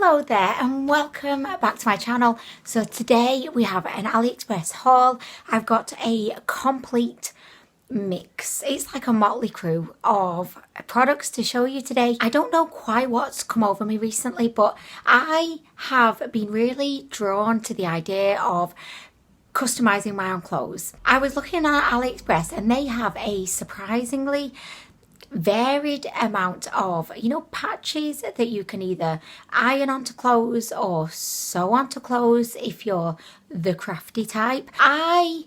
Hello there and welcome back to my channel. So today we have an AliExpress haul. I've got a complete mix. It's like a motley crew of products to show you today. I don't know quite what's come over me recently, but I have been really drawn to the idea of customizing my own clothes. I was looking at AliExpress and they have a surprisingly varied amount of, patches that you can either iron onto clothes or sew onto clothes if you're the crafty type. I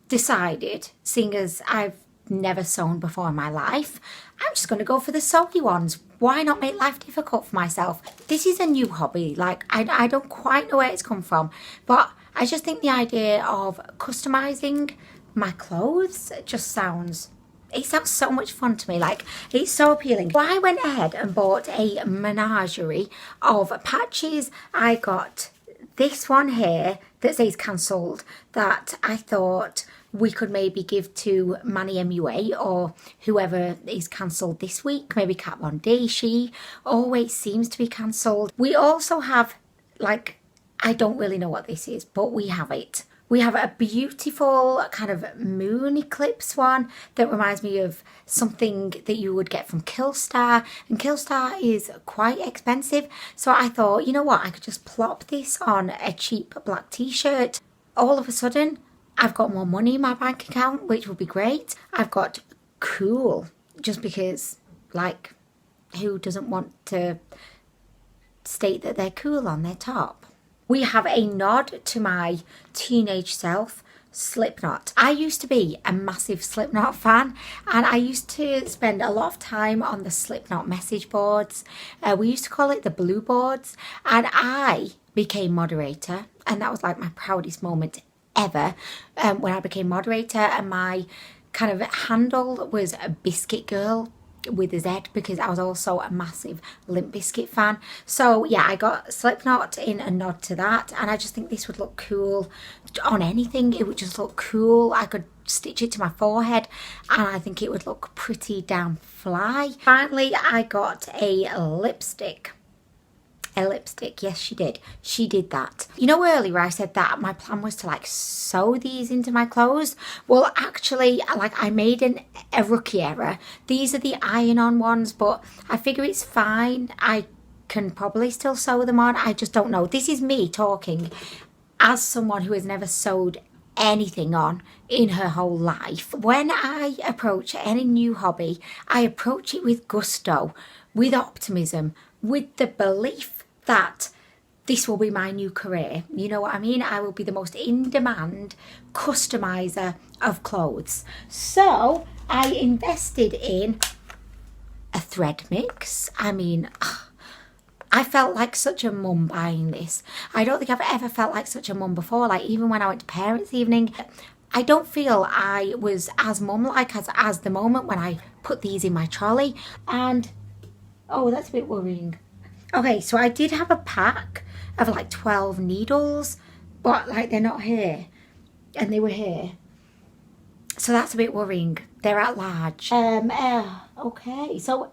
decided, seeing as I've never sewn before in my life, I'm just going to go for the sewy ones. Why not make life difficult for myself? This is a new hobby. Like, I don't quite know where it's come from, but I just think the idea of customizing my clothes just sounds so much fun to me. Like, it's so appealing. So I went ahead and bought a menagerie of patches. I got this one here that says cancelled that I thought we could maybe give to Manny MUA or whoever is cancelled this week. Maybe Kat Von D. She always seems to be cancelled. We also have, like, I don't really know what this is, but we have it. We have a beautiful kind of moon eclipse one that reminds me of something that you would get from Killstar. And Killstar is quite expensive. So I thought, you know what, I could just plop this on a cheap black t-shirt. All of a sudden, I've got more money in my bank account, which would be great. I've got cool, just because, like, who doesn't want to state that they're cool on their top? We have a nod to my teenage self, Slipknot. I used to be a massive Slipknot fan and I used to spend a lot of time on the Slipknot message boards. We used to call it the blue boards, and I became moderator, and that was like my proudest moment ever when I became moderator, and my kind of handle was a Biscuit Girl with a Z because I was also a massive Limp Bizkit fan. So yeah, I got Slipknot in a nod to that, and I just think this would look cool on anything. It would just look cool. I could stitch it to my forehead and I think it would look pretty damn fly. Finally, I got a lipstick. Yes, she did that. You know, earlier I said that my plan was to like sew these into my clothes. Well, actually, like, I made a rookie error. These are the iron-on ones, but I figure it's fine. I can probably still sew them on. I just don't know. This is me talking as someone who has never sewed anything on in her whole life. When I approach any new hobby, I approach it with gusto, with optimism, with the belief that this will be my new career. You know what I mean? I will be the most in-demand customizer of clothes. So I invested in a thread mix. I mean, I felt like such a mum buying this. I don't think I've ever felt like such a mum before. Like, even when I went to parents' evening, I don't feel I was as mum-like as the moment when I put these in my trolley. And, oh, that's a bit worrying. Okay, so I did have a pack of like 12 needles, but like they're not here, and they were here. So that's a bit worrying. They're at large. Okay, so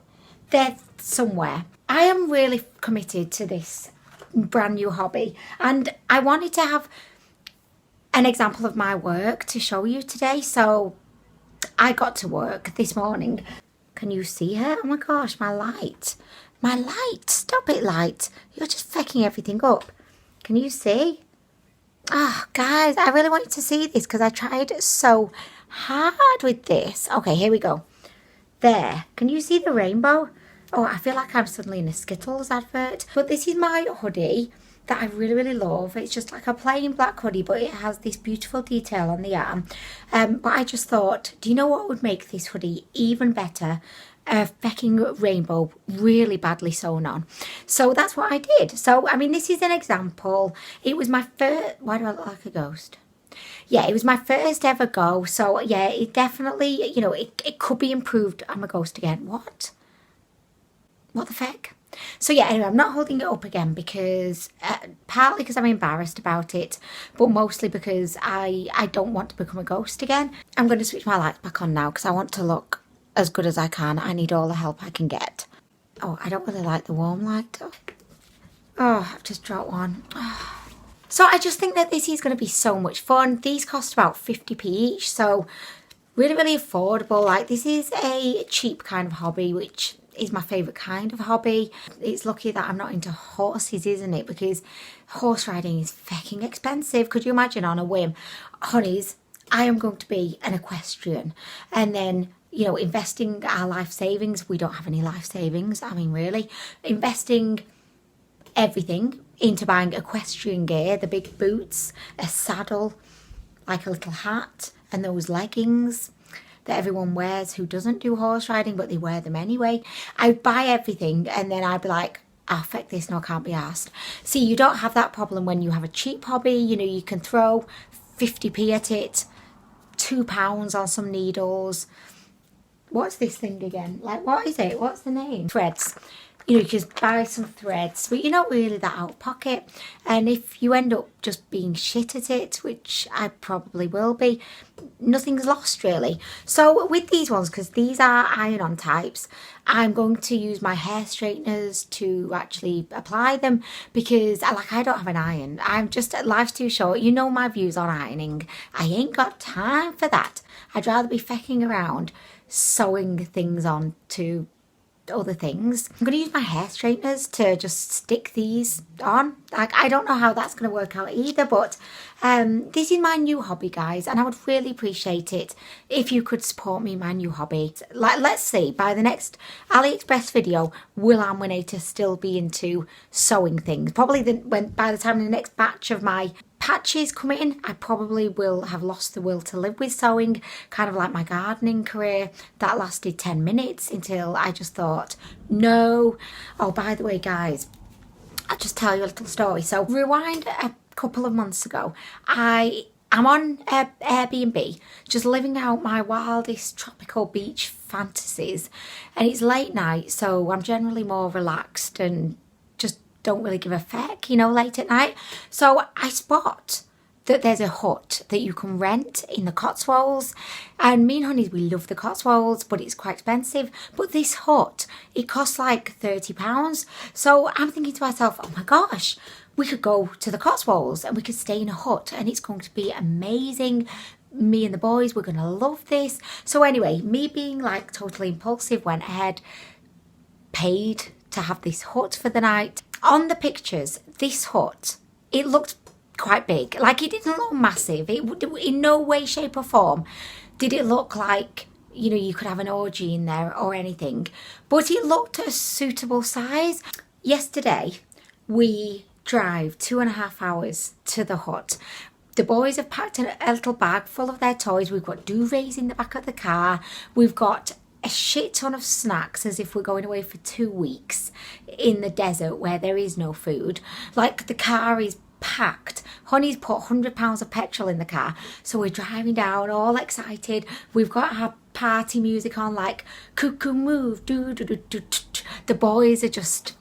they're somewhere. I am really committed to this brand new hobby, and I wanted to have an example of my work to show you today. So I got to work this morning. Can you see her? Oh my gosh, my light. My light, stop it, light. You're just fucking everything up. Can you see? Oh, guys, I really want you to see this because I tried so hard with this. Okay, here we go. There. Can you see the rainbow? Oh, I feel like I'm suddenly in a Skittles advert. But this is my hoodie that I really, really love. It's just like a plain black hoodie, but it has this beautiful detail on the arm. But I just thought, do you know what would make this hoodie even better? A fecking rainbow really badly sewn on. So that's what I did. So, I mean, this is an example. It was my first... Why do I look like a ghost? Yeah, it was my first ever go. So, yeah, it definitely, it could be improved. I'm a ghost again. What? What the feck? So, yeah, anyway, I'm not holding it up again because... partly because I'm embarrassed about it, but mostly because I don't want to become a ghost again. I'm going to switch my lights back on now because I want to look as good as I can. I need all the help I can get. Oh, I don't really like the warm light. Oh, I've just dropped one. So I just think that this is going to be so much fun. These cost about 50p each, so really, really affordable. Like, this is a cheap kind of hobby, which is my favourite kind of hobby. It's lucky that I'm not into horses, isn't it? Because horse riding is fucking expensive. Could you imagine on a whim? Honeys, I am going to be an equestrian. And then, you know, investing our life savings. We don't have any life savings. I mean, really. Investing everything into buying equestrian gear, the big boots, a saddle, like a little hat, and those leggings that everyone wears who doesn't do horse riding, but they wear them anyway. I'd buy everything and then I'd be like, ah, fuck this, no, can't be asked. See, you don't have that problem when you have a cheap hobby. You know, you can throw 50p at it, £2 on some needles. What's this thing again? Like, what is it? What's the name? Threads. You know, you just buy some threads, but you're not really that out of pocket. And if you end up just being shit at it, which I probably will be, nothing's lost really. So with these ones, because these are iron-on types, I'm going to use my hair straighteners to actually apply them, because I don't have an iron. I'm just, life's too short. You know my views on ironing. I ain't got time for that. I'd rather be fecking around sewing things on to other things. I'm going to use my hair straighteners to just stick these on. Like, I don't know how that's going to work out either, but this is my new hobby, guys, and I would really appreciate it if you could support me in my new hobby. Like, let's see, by the next AliExpress video, will Anwenator still be into sewing things? Probably by the time the next batch of my patches come in, I probably will have lost the will to live with sewing, kind of like my gardening career that lasted 10 minutes until I just thought, no. Oh, by the way, guys, I'll just tell you a little story. So rewind a couple of months ago, I'm on Airbnb, just living out my wildest tropical beach fantasies, and it's late night, so I'm generally more relaxed and don't really give a feck, you know, late at night. So I spot that there's a hut that you can rent in the Cotswolds, and me and Honeys, we love the Cotswolds, but it's quite expensive. But this hut, it costs like £30. So I'm thinking to myself, oh my gosh, we could go to the Cotswolds and we could stay in a hut and it's going to be amazing. Me and the boys, we're going to love this. So anyway, me being like totally impulsive, went ahead, paid to have this hut for the night. On the pictures, this hut, it looked quite big. Like, it didn't look massive. It would, in no way, shape or form did it look like, you know, you could have an orgy in there or anything. But it looked a suitable size. Yesterday, we drive 2.5 hours to the hut. The boys have packed a little bag full of their toys. We've got duvets in the back of the car. We've got a shit ton of snacks, as if we're going away for 2 weeks in the desert where there is no food. Like, the car is packed. Honey's put £100 of petrol in the car, so we're driving down all excited. We've got our party music on, like Cuckoo Move, do do do do. The boys are just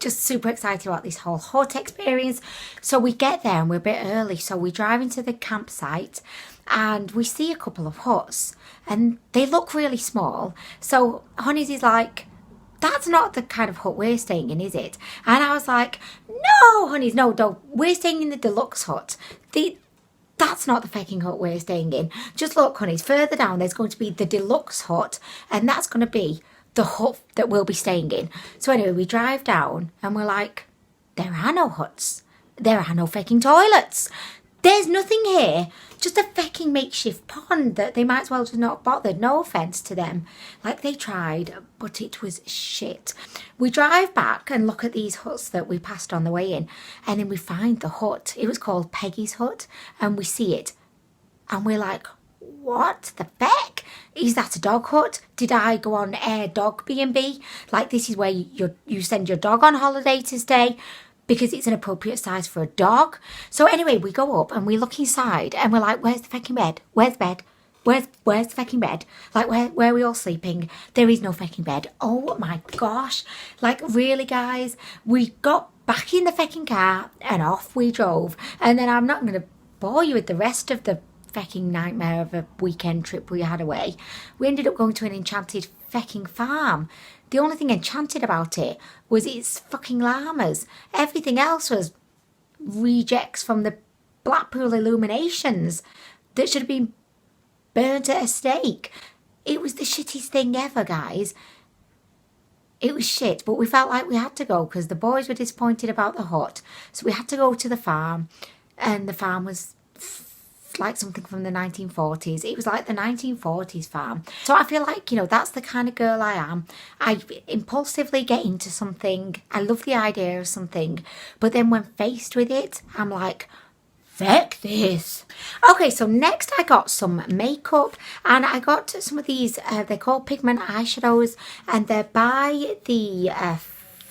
super excited about this whole hut experience. So we get there and we're a bit early, so we drive into the campsite and we see a couple of huts and they look really small. So Honey's is like, that's not the kind of hut we're staying in, is it? And I was like, no, Honey's, no, we're staying in the deluxe hut. That's not the fucking hut we're staying in. Just look, Honey's, further down there's going to be the deluxe hut, and that's going to be the hut that we'll be staying in. So anyway, we drive down and we're like, there are no huts. There are no fucking toilets. There's nothing here. Just a fucking makeshift pond that they might as well just not have bothered. No offence to them. Like, they tried, but it was shit. We drive back and look at these huts that we passed on the way in, and then we find the hut. It was called Peggy's Hut, and we see it. And we're like, what the feck? Is that a dog hut? Did I go on Air Dog B&B? Like, this is where you send your dog on holiday to stay because it's an appropriate size for a dog. So anyway, we go up and we look inside and we're like, where's the fucking bed? Where's the bed? Where's the fucking bed? Like, where are we all sleeping? There is no fucking bed. Oh my gosh. Like, really, guys? We got back in the fucking car and off we drove. And then I'm not going to bore you with the rest of the fecking nightmare of a weekend trip we had away. We ended up going to an enchanted fecking farm The only thing enchanted about it was its fucking llamas. Everything else was rejects from the Blackpool Illuminations that should have been burnt at a stake. It was the shittiest thing ever, guys. It was shit, but we felt like we had to go because the boys were disappointed about the hut. So we had to go to the farm, and the farm was like something from the 1940s. It was like the 1940s farm. So I feel like, you know, that's the kind of girl I am. I impulsively get into something. I love the idea of something. But then when faced with it, I'm like, fuck this. Okay, so next I got some makeup, and I got some of these, they're called pigment eyeshadows, and they're by the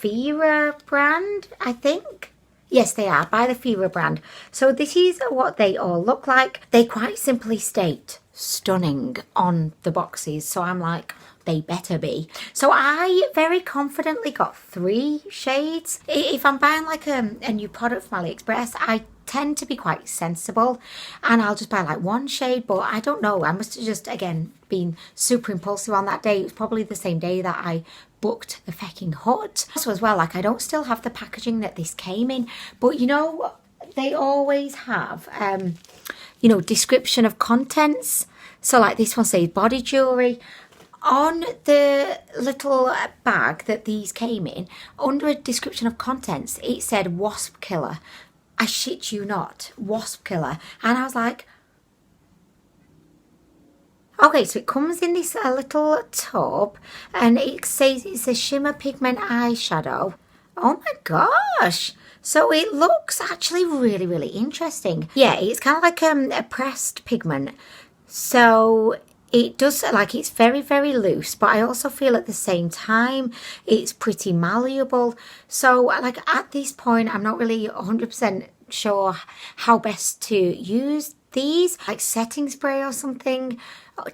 Phoera brand, I think. Yes, they are, by the Phoera brand. So this is what they all look like. They quite simply state stunning on the boxes. So I'm like, they better be. So I very confidently got 3 shades. If I'm buying like a new product from AliExpress, I tend to be quite sensible, and I'll just buy like 1 shade, but I don't know. I must have just, again, been super impulsive on that day. It was probably the same day that I booked the fecking hut. Also as well, like, I don't still have the packaging that this came in, but you know, they always have, you know, description of contents. So like this one says body jewellery. On the little bag that these came in, under a description of contents, it said wasp killer. I shit you not, wasp killer. And I was like, okay, so it comes in this little tub, and it says it's a shimmer pigment eyeshadow. Oh my gosh. So it looks actually really, really interesting. Yeah, it's kind of like a pressed pigment. So it does, like, it's very, very loose, but I also feel at the same time it's pretty malleable. So like at this point, I'm not really 100% sure how best to use these, like setting spray or something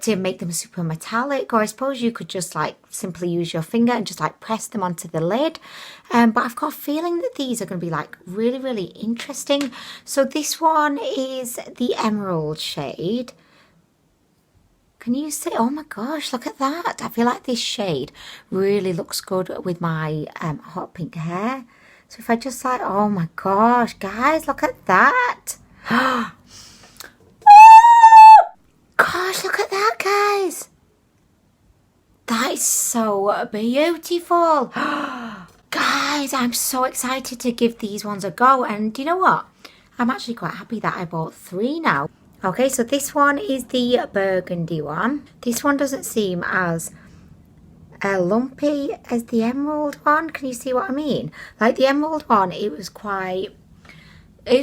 to make them super metallic, or I suppose you could just like simply use your finger and just like press them onto the lid. But I've got a feeling that these are going to be like really, really interesting. So this one is the emerald shade. Can you see? Oh my gosh, look at that. I feel like this shade really looks good with my hot pink hair. So if I just like, oh my gosh, guys, look at that. Gosh, look at that, guys. That is so beautiful. Guys, I'm so excited to give these ones a go. And you know what? I'm actually quite happy that I bought 3 now. Okay, so this one is the burgundy one. This one doesn't seem as lumpy as the emerald one. Can you see what I mean? Like the emerald one, it was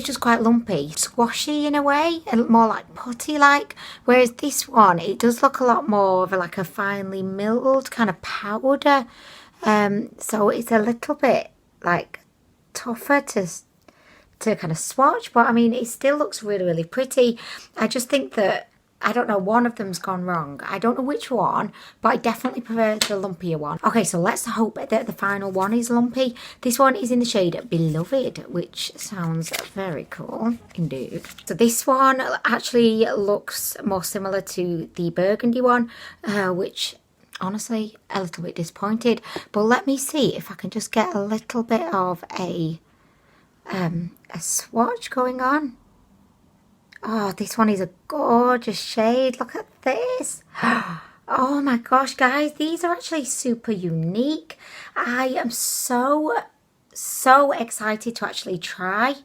just quite lumpy, squashy in a way, and more like putty like. Whereas this one, it does look a lot more of like a finely milled kind of powder. So it's a little bit like tougher to kind of swatch, but I mean, it still looks really, really pretty. I just think that, I don't know, one of them's gone wrong. I don't know which one, but I definitely prefer the lumpier one. Okay, so let's hope that the final one is lumpy. This one is in the shade Beloved, which sounds very cool indeed. So this one actually looks more similar to the burgundy one, which honestly, a little bit disappointed. But let me see if I can just get a little bit of a swatch going on. Oh, this one is a gorgeous shade. Look at this. Oh my gosh, guys, these are actually super unique. I am so excited to actually try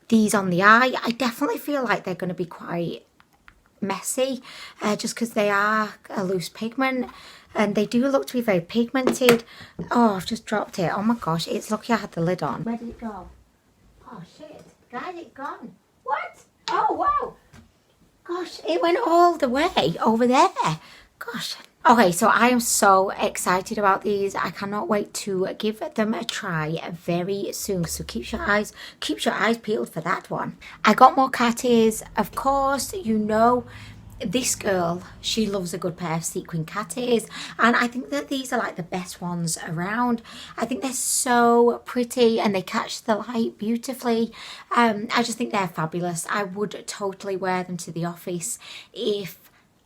these on the eye. I definitely feel like they're going to be quite messy, just because they are a loose pigment, and they do look to be very pigmented. Oh, I've just dropped it. Oh my gosh, it's lucky I had the lid on. Where did it go? Oh shit, guys, it's gone. What? Oh wow. Gosh, it went all the way over there. Gosh. Okay, so I am so excited about these. I cannot wait to give them a try very soon. So keep your eyes peeled for that one. I got more cat ears. Of course, you know, this girl, she loves a good pair of sequin cat ears, and I think that these are like the best ones around. I think they're so pretty and they catch the light beautifully. I just think they're fabulous. I would totally wear them to the office if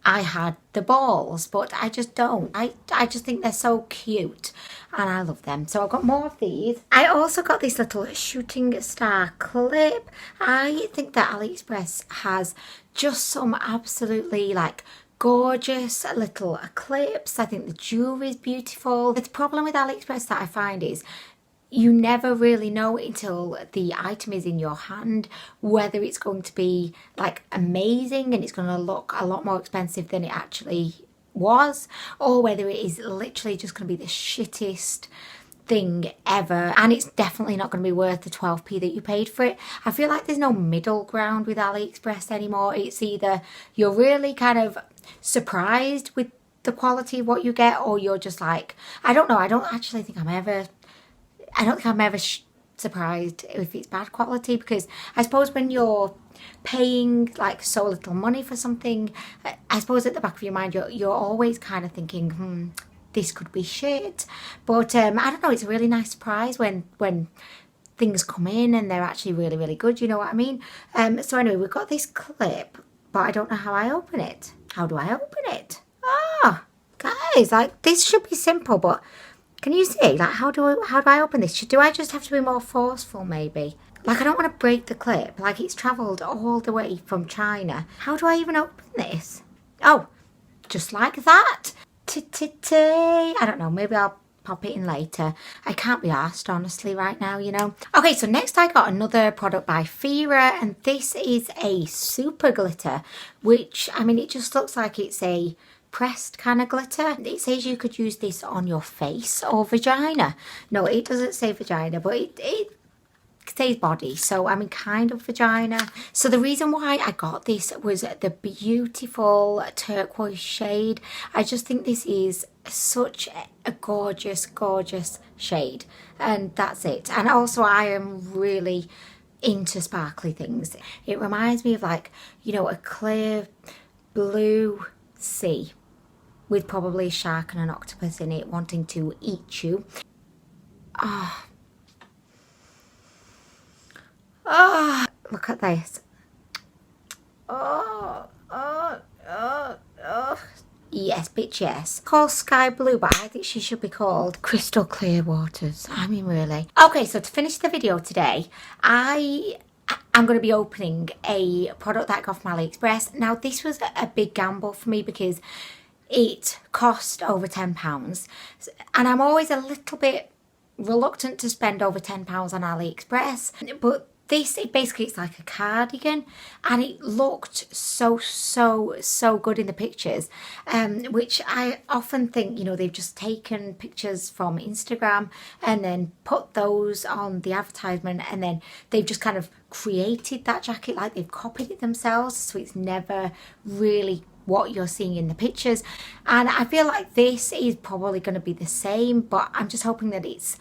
I had the balls, but I just don't. I just think they're so cute and I love them. So I've got more of these. I also got this little shooting star clip. I think that AliExpress has just some absolutely like gorgeous little clips. I think the jewelry is beautiful. The problem with AliExpress that I find is you never really know until the item is in your hand whether it's going to be like amazing and it's going to look a lot more expensive than it actually was, or whether it is literally just going to be the shittest thing ever and it's definitely not going to be worth the 12p that you paid for it. I feel like there's no middle ground with AliExpress anymore. It's either you're really kind of surprised with the quality of what you get, or you're just like, I don't know, I don't think I'm ever surprised if it's bad quality, because I suppose when you're paying like so little money for something, I suppose at the back of your mind you're always kind of thinking, this could be shit. But I don't know, it's a really nice surprise when things come in and they're actually really, really good, you know what I mean? So anyway, we've got this clip, but I don't know how I open it. How do I open it? Ah, guys, like this should be simple, but can you see, like, how do I open this? Do I just have to be more forceful, maybe? Like, I don't want to break the clip. Like, it's travelled all the way from China. How do I even open this? Oh, just like that. I don't know, maybe I'll pop it in later. I can't be arsed, honestly, right now, you know. Okay, so next I got another product by Phoera, and this is a super glitter, which, I mean, it just looks like it's a pressed kind of glitter. It says you could use this on your face or vagina. No, it doesn't say vagina, but it says body, so I mean kind of vagina. So the reason why I got this was the beautiful turquoise shade. I just think this is such a gorgeous shade, and that's it. And also I am really into sparkly things. It reminds me of, like, you know, a clear blue sea with probably a shark and an octopus in it wanting to eat you. Look at this. Yes, bitch, yes. Called Sky Blue, but I think she should be called Crystal Clear Waters. I mean, really. Okay, so to finish the video today, I'm going to be opening a product that I got from AliExpress. Now, this was a big gamble for me because it cost over £10. And I'm always a little bit reluctant to spend over £10 on AliExpress. But this, it's like a cardigan, and it looked so good in the pictures, which I often think, you know, they've just taken pictures from Instagram and then put those on the advertisement, and then they've just kind of created that jacket, like they've copied it themselves, so it's never really what you're seeing in the pictures. And I feel like this is probably going to be the same, but I'm just hoping that it's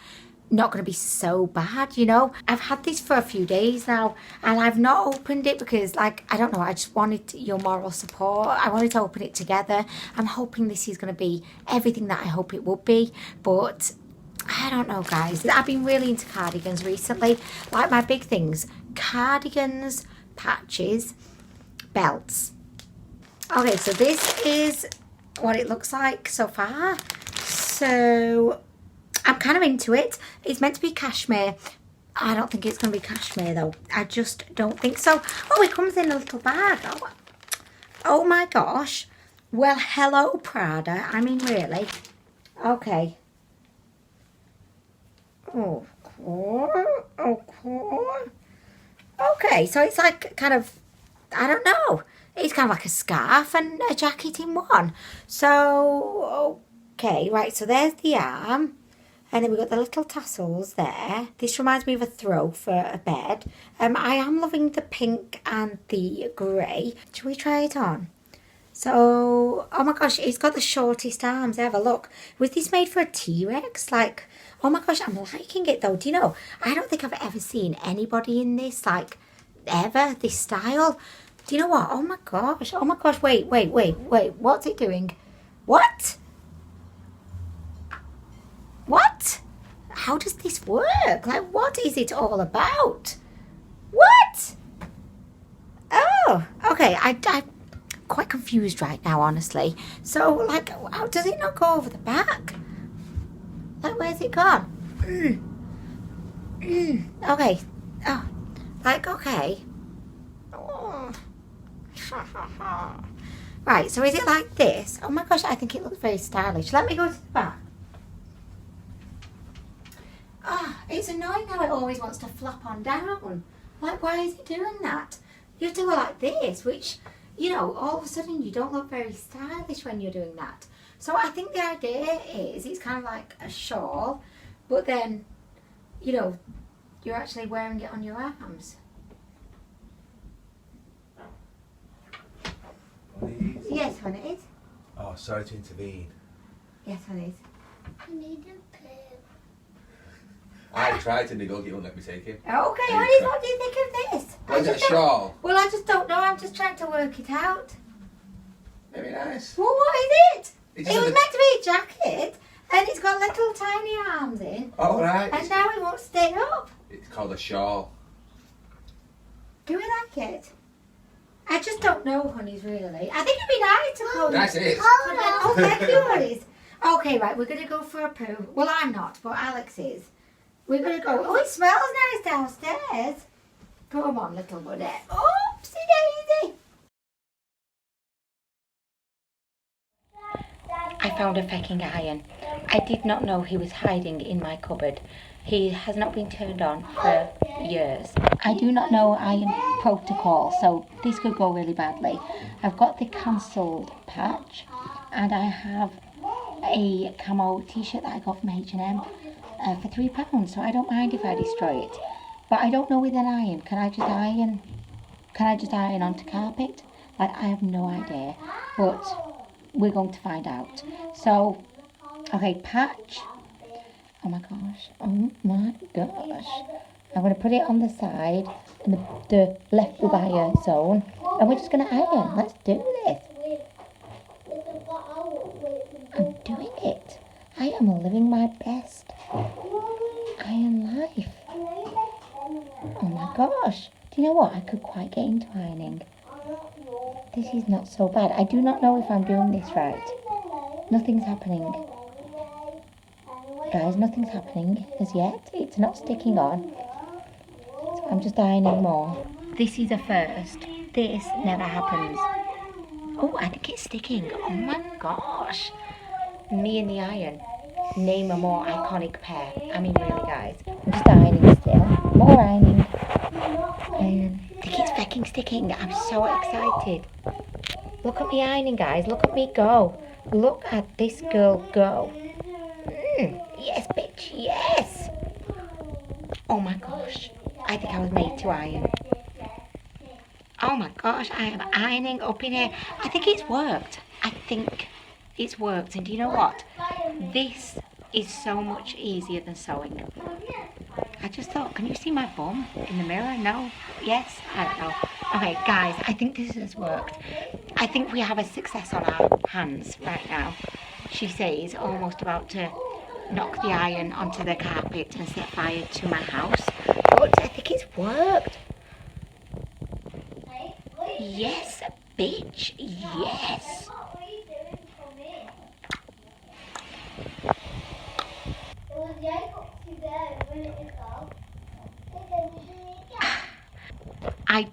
not going to be so bad, you know. I've had this for a few days now and I've not opened it because, like, I don't know, I just wanted your moral support. I wanted to open it together. I'm hoping this is going to be everything that I hope it would be, but I don't know, guys. I've been really into cardigans recently. Like, my big things: cardigans, patches, belts. Okay, so this is what it looks like so far. So I'm kind of into it. It's meant to be cashmere. I don't think it's going to be cashmere though. I just don't think so. Oh, it comes in a little bag. Oh my gosh. Well, hello, Prada. I mean, really. Okay. Oh, okay, so it's like kind of, I don't know. It's kind of like a scarf and a jacket in one. So, okay, right, so there's the arm. And then we've got the little tassels there. This reminds me of a throw for a bed. I am loving the pink and the grey. Shall we try it on? So, oh my gosh, it's got the shortest arms ever. Look, was this made for a T-Rex? Like, oh my gosh, I'm liking it though. Do you know, I don't think I've ever seen anybody in this, like, ever, this style. Do you know what? Oh my gosh, wait. What's it doing? What? What? How does this work? Like, what is it all about? What? Oh, okay, I quite confused right now, honestly. So, like, how does it not go over the back? Like, where's it gone? Okay. Oh, like, okay. Oh. Right, so is it like this? Oh my gosh, I think it looks very stylish. Let me go to the back. Ah, it's annoying how it always wants to flap on down. Like, why is it doing that? You have to go like this, which, you know, all of a sudden you don't look very stylish when you're doing that. So I think the idea is it's kind of like a shawl, but then, you know, you're actually wearing it on your arms. Yes, honey. Oh, sorry to intervene. Yes, honey. I need a poo. I tried to niggle, you won't let me take him. Okay, honey, what do you think of this? Is it a shawl? Well, I just don't know. I'm just trying to work it out. Very nice. Well, what is it? It It was meant to be a jacket, and it's got little tiny arms in, Oh, right. and now it won't stay up. It's called a shawl. Do we like it? I just don't know, honeys, really. I think it'd be nice to call Nice it is. Oh, thank you, honeys. Okay, right, we're going to go for a poo. Well, I'm not, but Alex is. We're going to go. Oh, it smells nice downstairs. Come on, little buddy. Oopsie daisy. I found a fecking iron. I did not know he was hiding in my cupboard. He has not been turned on for years. I do not know iron protocol, so this could go really badly. I've got the cancelled patch, and I have a camo t-shirt that I got from H&M for £3, so I don't mind if I destroy it. But I don't know with an iron. Can I just iron onto carpet? Like, I have no idea, but we're going to find out. So, okay, patch. Oh my gosh. Oh my gosh. I'm going to put it on the side in the left wire zone, and we're just going to iron. Let's do this. I'm doing it. I am living my best iron life. Oh my gosh. Do you know what? I could quite get into ironing. This is not so bad. I do not know if I'm doing this right. Nothing's happening. Guys, nothing's happening as yet. It's not sticking on. So I'm just ironing more. This is a first. This never happens. Oh, I think it's sticking. Oh my gosh. Me and the iron. Name a more iconic pair. I mean, really, guys. I'm just ironing still. More ironing. I think it's fucking sticking. I'm so excited. Look at me ironing, guys. Look at me go. Look at this girl go. Yes, bitch. Yes. Oh my gosh. I think I was made to iron. Oh my gosh. I am ironing up in here. I think it's worked. I think it's worked. And do you know what? This is so much easier than sewing. I just thought, can you see my bum in the mirror? No? Yes? I don't know. Okay, guys, I think this has worked. I think we have a success on our hands right now. She says, almost about to knock the iron onto the carpet and set fire to my house. But I think it's worked. Yes, bitch. Yes. I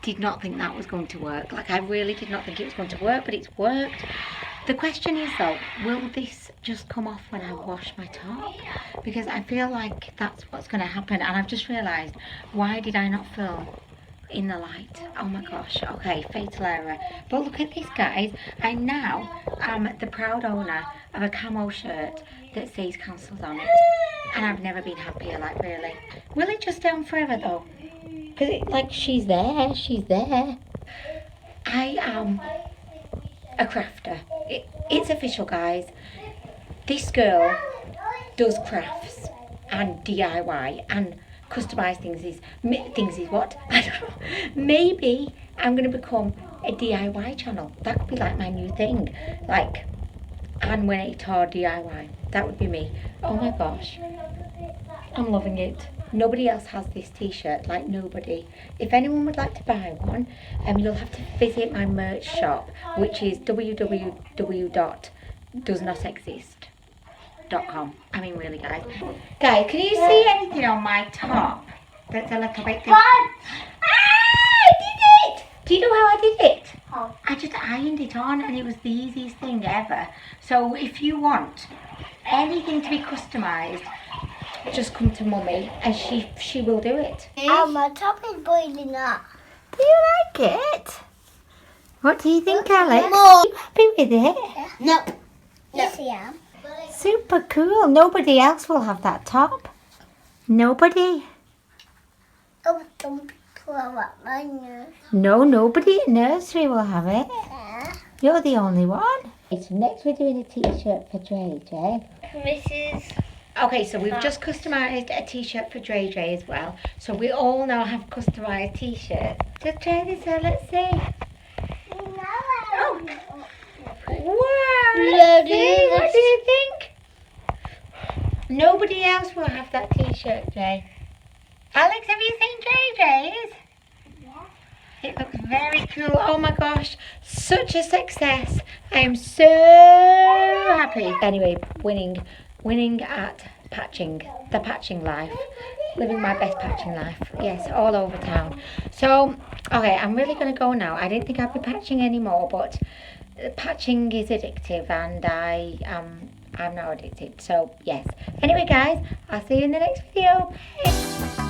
did not think that was going to work. Like, I really did not think it was going to work, but it's worked. The question is, though, will this just come off when I wash my top? Because I feel like that's what's going to happen. And I've just realised, why did I not film in the light? Oh my gosh. Okay, fatal error. But look at this, guys. I now am the proud owner of a camo shirt that says cancelled on it. And I've never been happier, like, really. Will it just stay on forever, though? Because, like, she's there. She's there. I am a crafter. It's official, guys. This girl does crafts and DIY and customise things is what? I don't know. Maybe I'm going to become a DIY channel. That could be like my new thing. Like Anwenator DIY. That would be me. Oh my gosh. I'm loving it. Nobody else has this t-shirt, like nobody. If anyone would like to buy one, you'll have to visit my merch shop, which is www.doesnotexist.com. I mean, really, guys. Guys, can you see anything on my top that's a little bit different? I did it! Do you know how I did it? How? I just ironed it on and it was the easiest thing ever. So if you want anything to be customised, just come to Mummy and she will do it. My top is boiling up. Do you like it? What do you think, Alex? More. Are you happy with it? No. Yes, I am. Super cool. Nobody else will have that top. Nobody. Oh, don't throw up my nose. No, nobody at nursery will have it. Yeah. You're the only one. Okay, so next we're doing a t-shirt for Dre, Jay. Mrs. Okay, so we've just customised a t-shirt for Dre as well. So we all now have customised t-shirts. Just try this out, let's see. Oh. Wow, let's see. What do you think? Nobody else will have that t-shirt, Jay. Alex, have you seen Jay's? Yeah. It looks very cool. Oh my gosh, such a success. I am so happy. Anyway, winning at patching, the patching life. Living my best patching life. Yes, all over town. So, okay, I'm really going to go now. I didn't think I'd be patching anymore, but patching is addictive and I'm now addicted. So, yes. Anyway, guys, I'll see you in the next video. Bye.